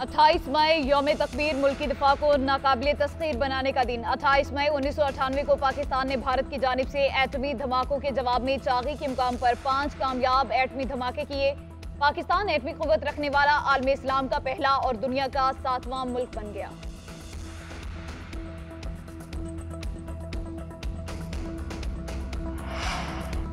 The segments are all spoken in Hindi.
28 मई यौम तकबीर मुल्की दिफा को नाकाबिले तस्खीर बनाने का दिन। 28 मई 1998 को पाकिस्तान ने भारत की जानिब से एटमी धमाकों के जवाब में चागी के मुकाम पर 5 कामयाब एटमी धमाके किए। पाकिस्तान एटमी क़ुव्वत रखने वाला आलम इस्लाम का पहला और दुनिया का 7वां मुल्क बन गया।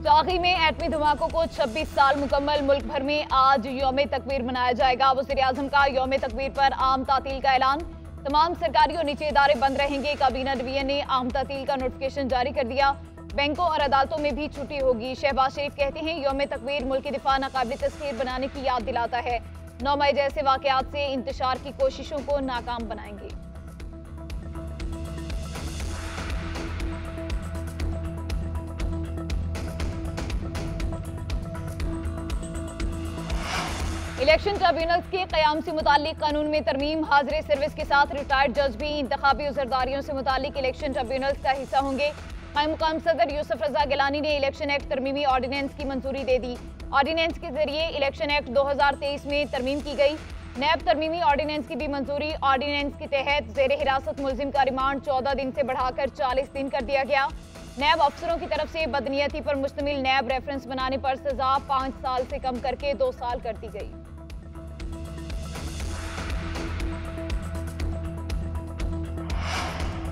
चागी में एटमी धमाकों को 26 साल मुकम्मल। मुल्क भर में आज यौम तकबीर मनाया जाएगा। वज़ीर आज़म का यौम तकबीर पर आम तातील का ऐलान। तमाम सरकारी और निजी इदारे बंद रहेंगे। काबीना डिवीजन ने आम तातील का नोटिफिकेशन जारी कर दिया। बैंकों और अदालतों में भी छुट्टी होगी। शहबाज शरीफ कहते हैं यौम तकबीर मुल्क की दिफा नाकाबिल तस्खीर बनाने की याद दिलाता है। 9 मई जैसे वाक़यात से इंतशार की कोशिशों को नाकाम बनाएंगे। इलेक्शन ट्रिब्यूनल्स के क़याम से मुताल्लिक कानून में तरमीम। हाजिर सर्विस के साथ रिटायर्ड जज भी इंतखाबी उज़रदारियों से मुताल्लिक इलेक्शन ट्रिब्यूनल्स का हिस्सा होंगे। मुक़ाम सदर यूसुफ रजा गिलानी ने इलेक्शन एक्ट तरमीमी ऑर्डिनेंस की मंजूरी दे दी। ऑर्डिनेंस के जरिए इलेक्शन एक्ट 2023 में तरमीम की गई। नैब तरमीमी ऑर्डिनेंस की भी मंजूरी। ऑर्डिनेंस के तहत ज़ेर हिरासत मुलजिम का रिमांड 14 दिन से बढ़ाकर 40 दिन कर दिया गया। नैब अफसरों की तरफ से बदनीयती पर मुश्तमिल नैब रेफरेंस बनाने पर सजा 5 साल से कम करके 2 साल कर दी गई।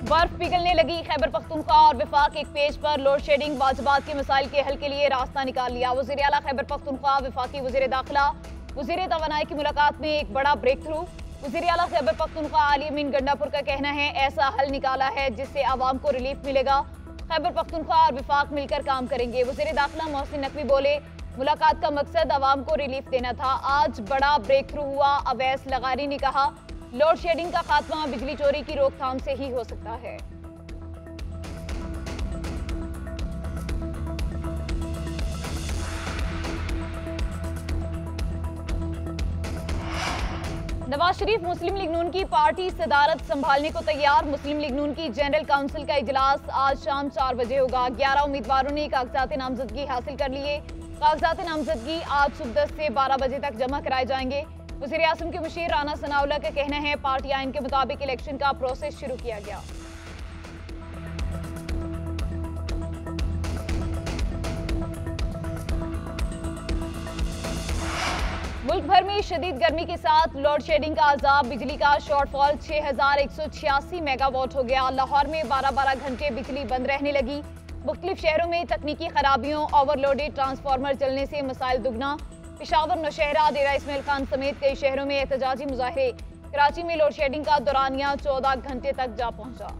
बर्फ पिघलने लगी। खैबर पख्तूनख्वा और विफाक एक पेज पर लोड शेडिंग वाजबात के मसाइल के हल के लिए रास्ता निकाल लिया। वज़ीर आला खैबर पख्तूनख्वा विफाकी वज़ीर दाखिला वज़ीर तवानाई की मुलाकात में एक बड़ा ब्रेक थ्रू। वज़ीर आला खैबर पख्तूनख्वा आली अमीन गंडापुर का कहना है ऐसा हल निकाला है जिससे आवाम को रिलीफ मिलेगा। खैबर पख्तूनख्वा और विफाक मिलकर काम करेंगे। वज़ीर दाखिला मोहसिन नकवी बोले मुलाकात का मकसद आवाम को रिलीफ देना था। आज बड़ा ब्रेक थ्रू हुआ। अवैस लगारी ने कहा लोड शेडिंग का खात्मा बिजली चोरी की रोकथाम से ही हो सकता है। नवाज शरीफ मुस्लिम लीग नून की पार्टी सदारत संभालने को तैयार। मुस्लिम लीग नून की जनरल काउंसिल का इजलास आज शाम 4 बजे होगा। 11 उम्मीदवारों ने कागजात नामजदगी हासिल कर लिए। कागजात नामजदगी आज सुबह 10 से 12 बजे तक जमा कराए जाएंगे। वज़ीर आज़म के मुशीर राना सनाउल्लाह का कहना है पार्टी आइन के मुताबिक इलेक्शन का प्रोसेस शुरू किया गया। मुल्क भर में शदीद गर्मी के साथ लोड शेडिंग का अजाब। बिजली का शॉर्टफॉल 6186 मेगावाट हो गया। लाहौर में 12-12 घंटे बिजली बंद रहने लगी। मुख्तलिफ शहरों में तकनीकी खराबियों ओवरलोडेड ट्रांसफार्मर चलने से मसाइल दुगना। पेशावर, नौशहरा, डेरा इस्माइल खान समेत कई शहरों में एहतजाजी मुजाहरे। कराची में लोड शेडिंग का दौरानिया 14 घंटे तक जा पहुंचा।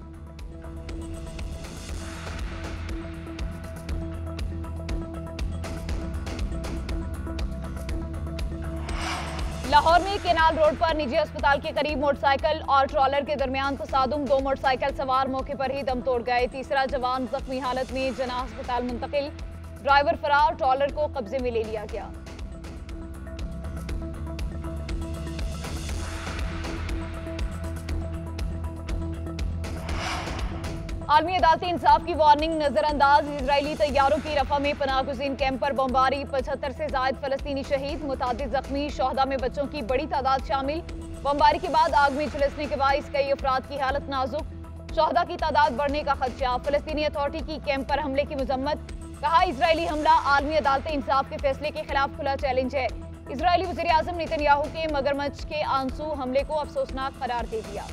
लाहौर में केनाल रोड पर निजी अस्पताल के करीब मोटरसाइकिल और ट्रॉलर के दरमियान तसादुम। 2 मोटरसाइकिल सवार मौके पर ही दम तोड़ गए। तीसरा जवान जख्मी हालत में जना अस्पताल मुंतकिल। ड्राइवर फरार। ट्रॉलर को कब्जे में ले लिया गया। आलमी अदालती इंसाफ की वार्निंग नजरअंदाज। इजरायली तैयारों की रफा में पनाह गुज़ीन कैंप पर बमबारी। 75 से जायद फलस्तीनी शहीद। मुतादिद जख्मी। शोहदा में बच्चों की बड़ी तादाद शामिल। बमबारी के बाद आग में झुलसने के बाइस कई अफराद की हालत नाजुक। शोहदा की तादाद बढ़ने का खदशा। फलस्तीनी अथॉरिटी की कैंप पर हमले की मजम्मत। कहा इजरायली हमला आलमी अदालत इंसाफ के फैसले के खिलाफ खुला चैलेंज है। इजरायली वज़ीर आज़म नेतन्याहू के मगरमच्छ के आंसू हमले को अफसोसनाक करार दे दिया।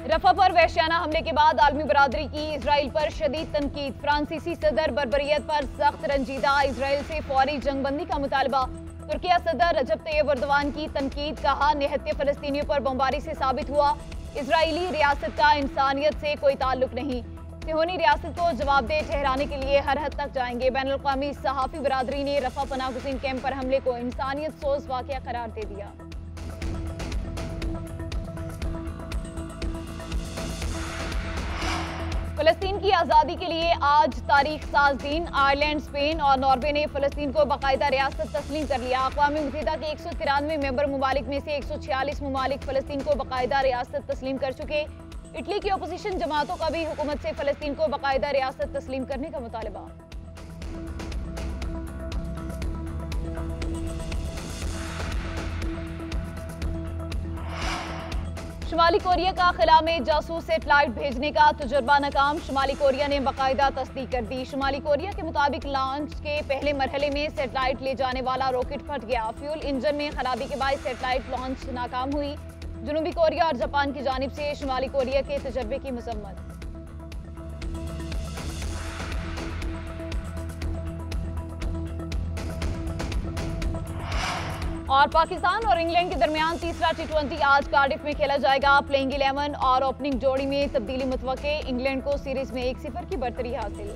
रफा पर वहशियाना हमले के बाद आलमी बरादरी की इजराइल पर शदीद तनकीद। फ्रांसीसी सदर बर्बरियत पर सख्त रंजीदा। इजराइल से फौरी जंगबंदी का मुतालबा। तुर्किया सदर रजब तैयब एर्दोगान की तनकीद। कहा निहत्ते फलस्तीनियों पर बमबारी से साबित हुआ इजरायली रियासत का इंसानियत से कोई ताल्लुक नहीं। सिहोनी रियासत को जवाबदेह ठहराने के लिए हर हद तक जाएंगे। बैनुल-अक़वामी सहाफ़ी बरादरी ने रफा पनाह गुज़ीन कैंप पर हमले को इंसानियत सोज वाक़या करार दे दिया। फलस्तीन की आज़ादी के लिए आज तारीख साज दिन। आयरलैंड, स्पेन और नॉर्वे ने फलस्तीन को बाकायदा रियासत तस्लीम कर लिया। अक़वाम मुत्तहिदा के 193 मेंबर ममालिक में से 146 ममालिक फलस्तीन को बाकायदा रियासत तस्लीम कर चुके। इटली की अपोजिशन जमातों का भी हुकूमत से फलस्तीन को बाकायदा रियासत तस्लीम करने का मुतालबा। शुमाली कोरिया का खिला में जासूस सेटेलाइट भेजने का तजुर्बा नाकाम, शुमाली कोरिया ने बाकायदा तस्दीक कर दी। शुमाली कोरिया के मुताबिक लॉन्च के पहले मरहले में सेटेलाइट ले जाने वाला रॉकेट फट गया। फ्यूल इंजन में खराबी के बाद सेटेलाइट लॉन्च नाकाम हुई। जनूबी कोरिया और जापान की जानिब से शुमाली कोरिया के तजर्बे की मजम्मत। और पाकिस्तान और इंग्लैंड के दरमियान तीसरा T20 आज कार्डिफ में खेला जाएगा। प्लेइंग 11 और ओपनिंग जोड़ी में तब्दीली मुतवक्के, इंग्लैंड को सीरीज में 1-0 की बढ़तरी हासिल।